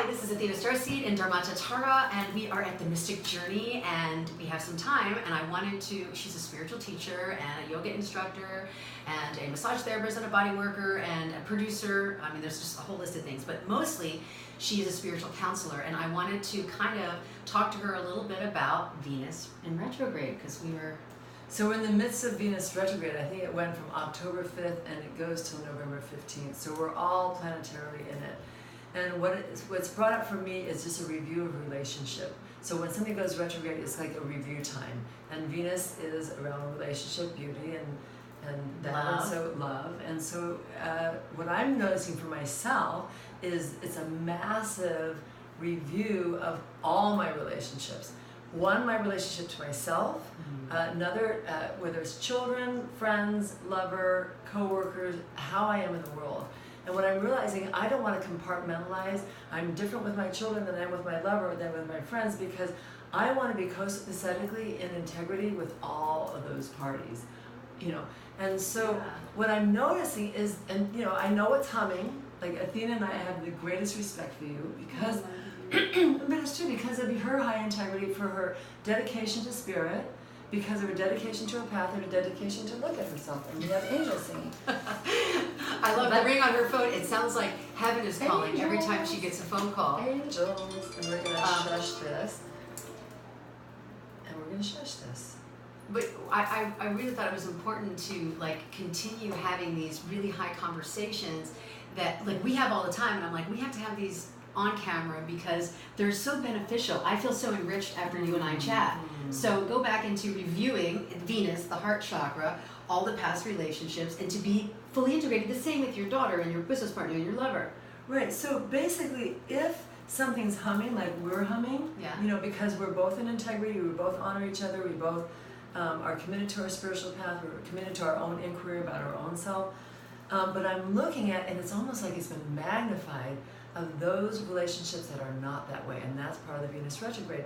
Hi, this is Athena Starseed and Dharmata Tara, and we are at the Mystic Journey, and we have some time, and I wanted to, she's a spiritual teacher and a yoga instructor and a massage therapist and a body worker and a producer. I mean, there's just a whole list of things, but mostly she is a spiritual counselor, and I wanted to kind of talk to her a little bit about Venus in retrograde, because we were... So we're in the midst of Venus retrograde. I think it went from October 5th and it goes till November 15th. So we're all planetarily in it. And what's brought up for me is just a review of relationship. So when something goes retrograde, it's like a review time. And Venus is around relationship, beauty, and that, love. And so love. And so what I'm noticing for myself is it's a massive review of all my relationships. One, my relationship to myself. Another, whether it's children, friends, lover, co-workers, how I am in the world. And what I'm realizing, I don't want to compartmentalize. I'm different with my children than I am with my lover, than with my friends, because I want to be copacetically in integrity with all of those parties, you know. And so what I'm noticing is, and you know, I know what's humming. Like Athena and I have the greatest respect for you because, but it's true, because of her high integrity, for her dedication to spirit, because of her dedication to her path, her dedication to look at herself, and we have angels singing. I love the ring on her phone. It sounds like heaven is calling angels. Every time she gets a phone call. Angels, and we're going to shush this, and we're going to shush this. But I really thought it was important to like continue having these really high conversations that like we have all the time, and I'm like, we have to have these on camera because they're so beneficial. I feel so enriched after you and I chat. So go back into reviewing Venus, the heart chakra, all the past relationships, and to be fully integrated. The same with your daughter and your business partner and your lover. Right. So basically, if something's humming like we're humming, you know, because we're both in integrity, we both honor each other, we both are committed to our spiritual path, we're committed to our own inquiry about our own self. But I'm looking at, and it's almost like it's been magnified, of those relationships that are not that way, and that's part of the Venus retrograde.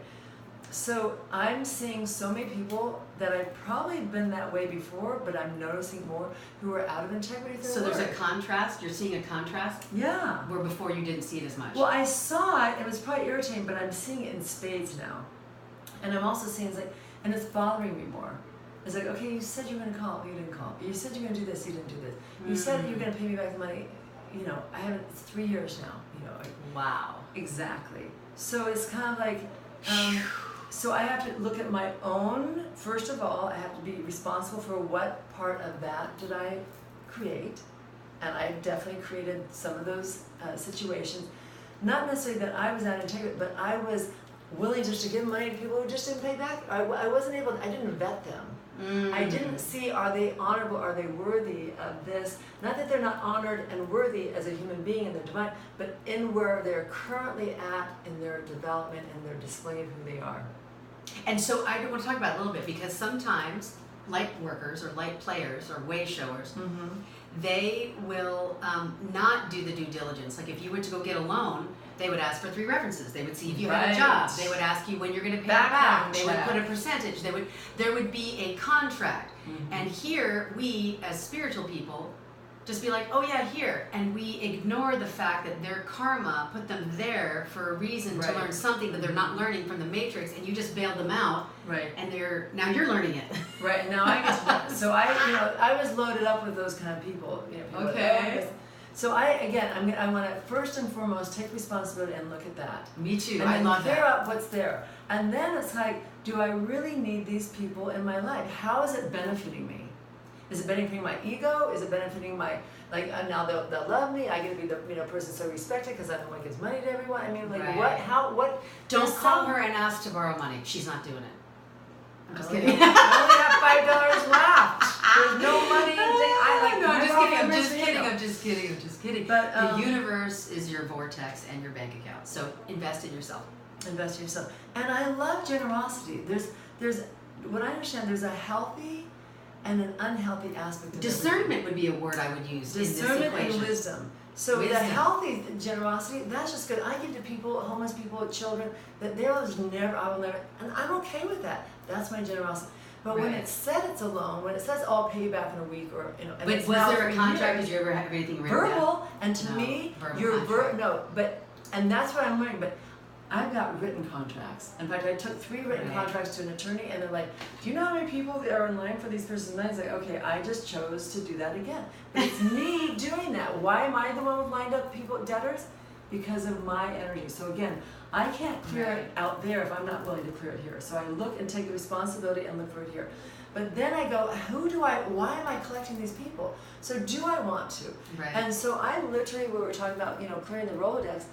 So I'm seeing so many people that I've probably been that way before, but I'm noticing more who are out of integrity with their So there's work. a contrast. You're seeing a contrast? Yeah. Where before you didn't see it as much. Well, I saw it. It was probably irritating, but I'm seeing it in spades now. And I'm also seeing it's like, and it's bothering me more. It's like, okay, you said you were going to call, you didn't call. You said you were going to do this, you didn't do this. You said you were going to pay me back the money. You know, I haven't, it's 3 years now. You know. Wow. Exactly. So it's kind of like, so I have to look at my own, first of all, I have to be responsible for what part of that did I create. And I definitely created some of those situations. Not necessarily that I was out of integrity, but I was willing just to give money to people who just didn't pay back. I wasn't able to, I didn't vet them. I didn't see, are they honorable, are they worthy of this? Not that they're not honored and worthy as a human being in their divine, but in where they're currently at in their development and their display of who they are. And so I want to talk about it a little bit, because sometimes light workers or light players or way showers, they will not do the due diligence. Like if you went to go get a loan, they would ask for 3 references. They would see if you had a job. They would ask you when you're going to pay it back. They would put a percentage. There would be a contract. And here we, as spiritual people, just be like, oh yeah, here. And we ignore the fact that their karma put them there for a reason to learn something that they're not learning from the matrix, and you just bailed them out. Right. And now you're learning it. Right. Now I get to that. So I was loaded up with those kind of people. You know, people okay. So I want to first and foremost take responsibility and look at that. Me too. And I love that. Clear out what's there. And then it's like, do I really need these people in my life? How is it benefiting me? Is it benefiting my ego? Is it benefiting my, now they'll love me, I get to be the person so respected because I'm the one who gives money to everyone? I mean, like what? Don't call her and ask to borrow money. She's not doing it. I'm just kidding. I only have $5 left. There's no money. I'm just kidding. But the universe is your vortex and your bank account. So invest in yourself. Invest in yourself. And I love generosity. There's what I understand, there's a healthy and an unhealthy aspect of discernment would be a word I would use. Discernment and wisdom. So the healthy generosity, that's just good. I give to people, homeless people, children, that I will never, and I'm okay with that. That's my generosity. But when it's said it's a loan, when it says I'll pay you back in a week or and But it's was now there a 3 contract? years, Did you ever have anything written verbal? down? And to No, me, verbal you're contract. and that's what I'm learning. But I've got written contracts. In fact, I took 3 written contracts to an attorney, and they're like, "Do you know how many people that are in line for these person's money?" It's like, okay, I just chose to do that again. But it's me doing that. Why am I the one with lined up people, debtors? Because of my energy. So again, I can't clear it out there if I'm not willing to clear it here. So I look and take the responsibility and look for it here. But then I go, why am I collecting these people? So do I want to? Right. And so I literally, we were talking about, clearing the Rolodex,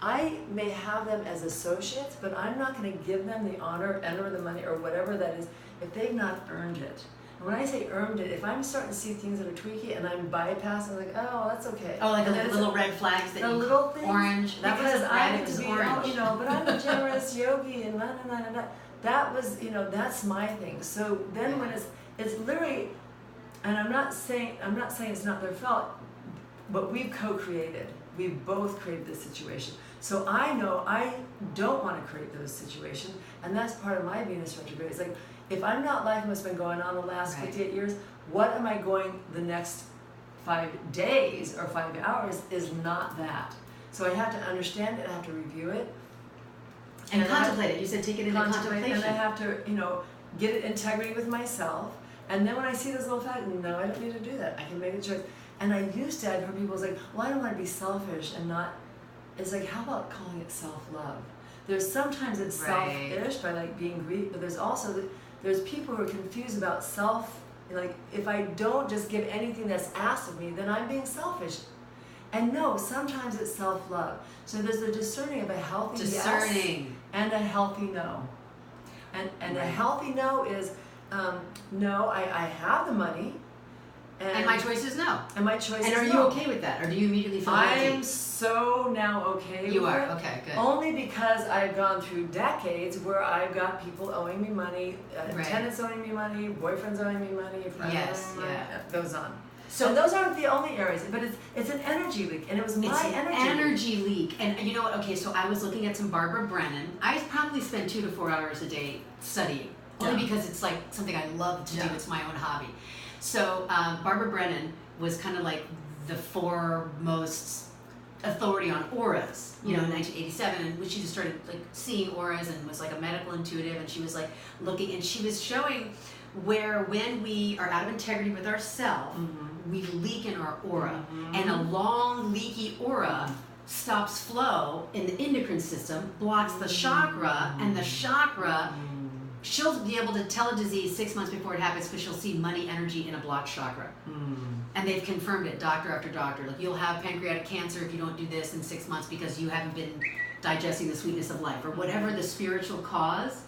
I may have them as associates, but I'm not going to give them the honor, enter the money, or whatever that is, if they've not earned it. And when I say earned it, if I'm starting to see things that are tweaky and I'm bypassing, like, oh, that's okay. Oh, like and the little red flags that the you little things, orange. That because was I red. need It was to be, orange. but I'm a generous yogi and na na na na na. That was, that's my thing. So then when it's literally, and I'm not saying it's not their fault, but we've co-created. We've both created this situation. So I know I don't want to create those situations, and that's part of my Venus retrograde. It's like, if I'm not liking what's been going on the last 58 years, what am I going the next 5 days or 5 hours is not that. So I have to understand it, I have to review it. And contemplate it. You said take it into contemplation. And I have to, get it integrity with myself. And then when I see those little facts, no, I don't need to do that. I can make a choice. And I used to, I've heard people say, well, I don't want to be selfish and not, it's like, how about calling it self-love? There's sometimes it's selfish by like being greedy, but there's also, there's people who are confused about like if I don't just give anything that's asked of me, then I'm being selfish. And no, sometimes it's self-love. So there's a discerning of a healthy yes and a healthy no. And a healthy no is, no, I have the money. And my choice is no. And my choice is no. And are you okay with that? Or do you immediately feel guilty? I'm so now okay with it. You are? Okay, good. Only because I've gone through decades where I've got people owing me money, tenants owing me money, boyfriends owing me money, friends owing me money. It goes on. So and those aren't the only areas, but it's an energy leak, and it was my energy leak. And you know what? Okay, so I was looking at some Barbara Brennan. I probably spend 2 to 4 hours a day studying, only because it's like something I love to do. It's my own hobby. So Barbara Brennan was kind of like the foremost authority on auras, in 1987, and when she just started like seeing auras and was like a medical intuitive, and she was like looking, and she was showing where when we are out of integrity with ourselves, we leak in our aura, and a long leaky aura stops flow in the endocrine system, blocks the chakra, and the chakra, she'll be able to tell a disease 6 months before it happens because she'll see money energy in a blocked chakra. And they've confirmed it, doctor after doctor. Like, you'll have pancreatic cancer if you don't do this in 6 months because you haven't been digesting the sweetness of life, or whatever the spiritual cause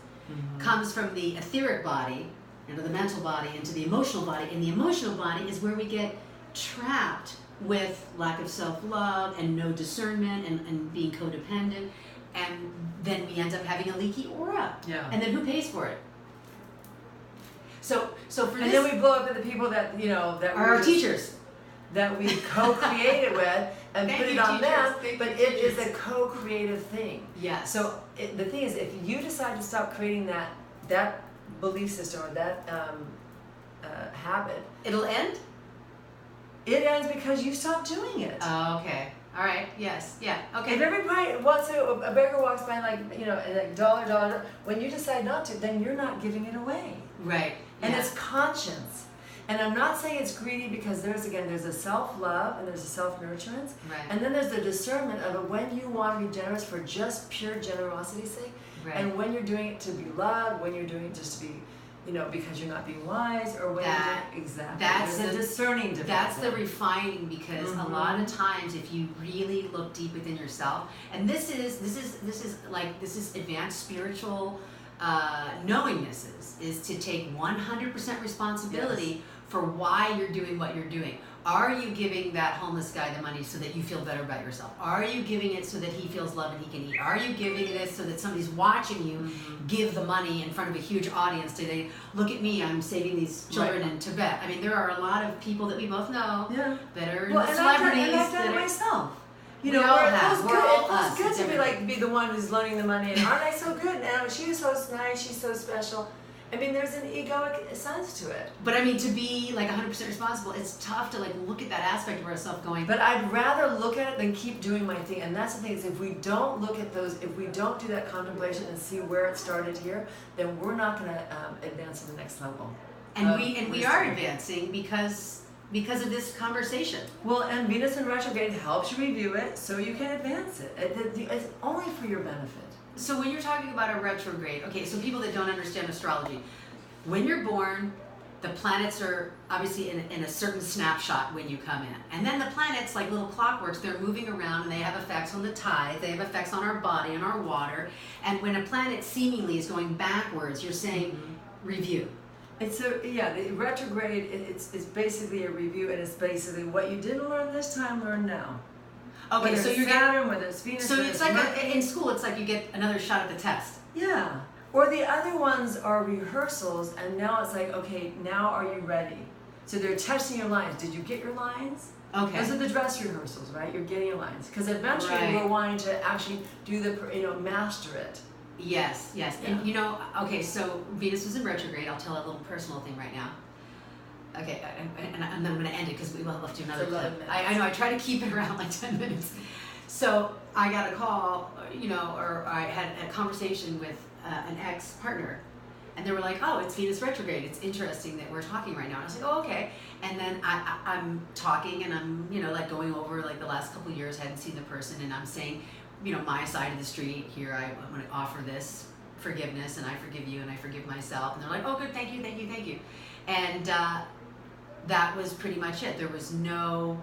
comes from the etheric body into the mental body into the emotional body, and the emotional body is where we get trapped with lack of self-love and no discernment and being codependent, and then we end up having a leaky aura. And then who pays for it? So for and then we blow up at the people that that are our teachers, that we co-created with and put it on them. But it is a co-creative thing. Yes. So the thing is, if you decide to stop creating that belief system or that habit, it'll end. It ends because you stop doing it. Oh, okay. All right. Yes. Yeah. Okay. If everybody wants to, a beggar walks by like dollar, when you decide not to, then you're not giving it away. Right. And it's conscience. And I'm not saying it's greedy, because there's a self-love and there's a self-nurturance. Right. And then there's the discernment of when you want to be generous for just pure generosity's sake. Right. And when you're doing it to be loved, when you're doing it just to be, because you're not being wise, or when there's a discerning difference. That's the refining, because a lot of times, if you really look deep within yourself, and this is advanced spiritual knowingness is to take 100% responsibility for why you're doing what you're doing. Are you giving that homeless guy the money so that you feel better about yourself? Are you giving it so that he feels love and he can eat? Are you giving it so that somebody's watching you give the money in front of a huge audience? Do they look at me, I'm saving these children in Tibet? I mean, there are a lot of people that we both know that are celebrities. I've done it myself. We all have. It feels good to be the one who's loaning the money, and aren't I so good now? She's so nice, she's so special. I mean, there's an egoic sense to it. But I mean, to be like 100% responsible, it's tough to like look at that aspect of ourselves going. But I'd rather look at it than keep doing my thing. And that's the thing is, if we don't look at those, if we don't do that contemplation and see where it started here, then we're not going to advance to the next level. And we are advancing because of this conversation. Well, and Venus in retrograde helps you review it so you can advance it. It's only for your benefit. So when you're talking about a retrograde, okay, so people that don't understand astrology, when you're born, the planets are obviously in a certain snapshot when you come in. And then the planets, like little clockworks, they're moving around and they have effects on the tide, they have effects on our body and our water. And when a planet seemingly is going backwards, you're saying review. The retrograde, it's basically a review, and it's basically what you didn't learn this time, learn now. Okay, whether so it's you're Saturn, whether it's Venus. So it's like in school, it's like you get another shot at the test. Yeah. Or the other ones are rehearsals, and now it's like, okay, now are you ready? So they're testing your lines. Did you get your lines? Okay. Those are the dress rehearsals, right? You're getting your lines. Because eventually we're wanting to actually do master it. Yes. Yeah. And okay, so Venus was in retrograde. I'll tell a little personal thing right now. Okay, and then I'm going to end it because we will have to do another clip. I know, I try to keep it around like 10 minutes. So I got a call, or I had a conversation with an ex-partner, and they were like, oh, it's Venus retrograde. It's interesting that we're talking right now. And I was like, oh, okay. And then I'm talking, and I'm, like going over like the last couple of years, I hadn't seen the person, and I'm saying, my side of the street here, I want to offer this forgiveness, and I forgive you, and I forgive myself. And they're like, oh, good, thank you. And that was pretty much it. There was no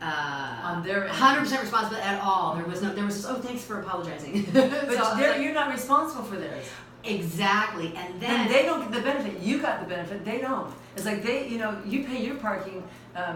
on their 100% responsible at all. There was just, oh, thanks for apologizing. But you're not responsible for theirs. Exactly. And then they don't get the benefit. You got the benefit. They don't. It's like you pay your parking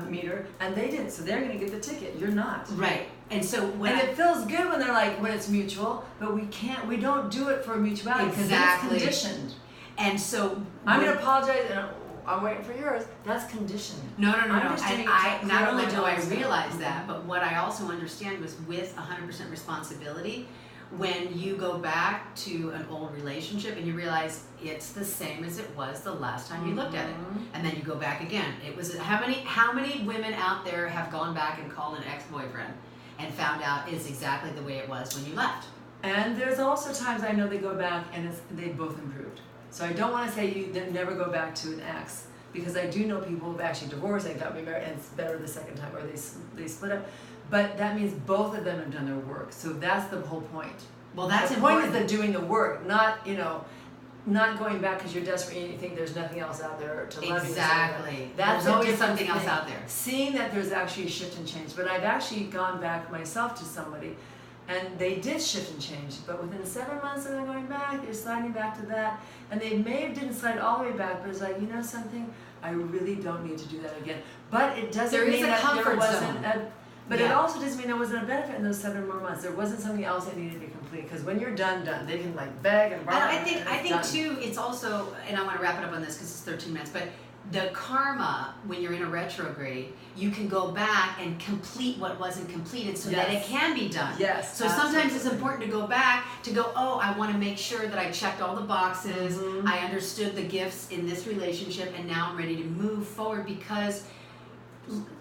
meter, and they didn't, so they're going to get the ticket. You're not. Right. And so it feels good when they're like, when it's mutual, but we don't do it for mutuality because it's conditioned. And so I'm going to apologize, and I'm waiting for yours. That's conditioned. No. And I not only do I realize that, but what I also understand was with 100% responsibility, when you go back to an old relationship and you realize it's the same as it was the last time you looked at it, and then you go back again. It was how many women out there have gone back and called an ex-boyfriend and found out it's exactly the way it was when you left? And there's also times I know they go back and they both improved. So I don't want to say you never go back to an ex, because I do know people who've actually divorced, they got remarried, and it's better the second time, or they split up. But that means both of them have done their work. So that's the whole point. Well, that's the important. point is that doing the work, not going back because you're desperate and you think there's nothing else out there to love you. Exactly. That's there's always something else out there. Seeing that there's actually a shift and change. But I've actually gone back myself to somebody, and they did shift and change. But within 7 months of them going back, they're sliding back to that. And they didn't slide all the way back, but it's like, something, I really don't need to do that again. But it doesn't mean that there wasn't it also doesn't mean there wasn't a benefit in those 7 more months. There wasn't something else that needed to be complete. Because when you're done, they can beg and borrow. And I think too, it's also, and I want to wrap it up on this because it's 13 minutes, but the karma, when you're in a retrograde, you can go back and complete what wasn't completed so that it can be done. Yes. So sometimes it's important to go back to go, oh, I want to make sure that I checked all the boxes, I understood the gifts in this relationship, and now I'm ready to move forward, because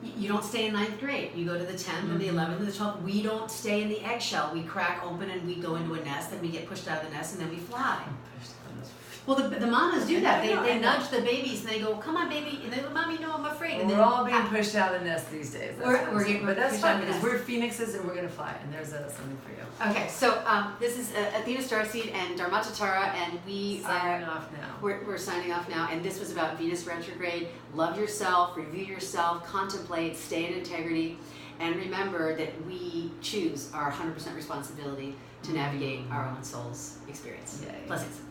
you don't stay in 9th grade. You go to the 10th and the 11th and the 12th. We don't stay in the eggshell. We crack open and we go into a nest, and we get pushed out of the nest, and then we fly. Well, the mamas do that. They nudge the babies and they go, come on, baby. And they go, Mommy, no, I'm afraid. And we're all being pushed out of the nest these days. But that's fun, because we're phoenixes and we're going to fly. And there's something for you. Okay, so this is Athena Starseed and Dharmata Tara, and we signing off now. We're signing off now, and this was about Venus retrograde. Love yourself, review yourself, contemplate, stay in integrity, and remember that we choose our 100% responsibility to navigate our own soul's experience. Yay. Blessings.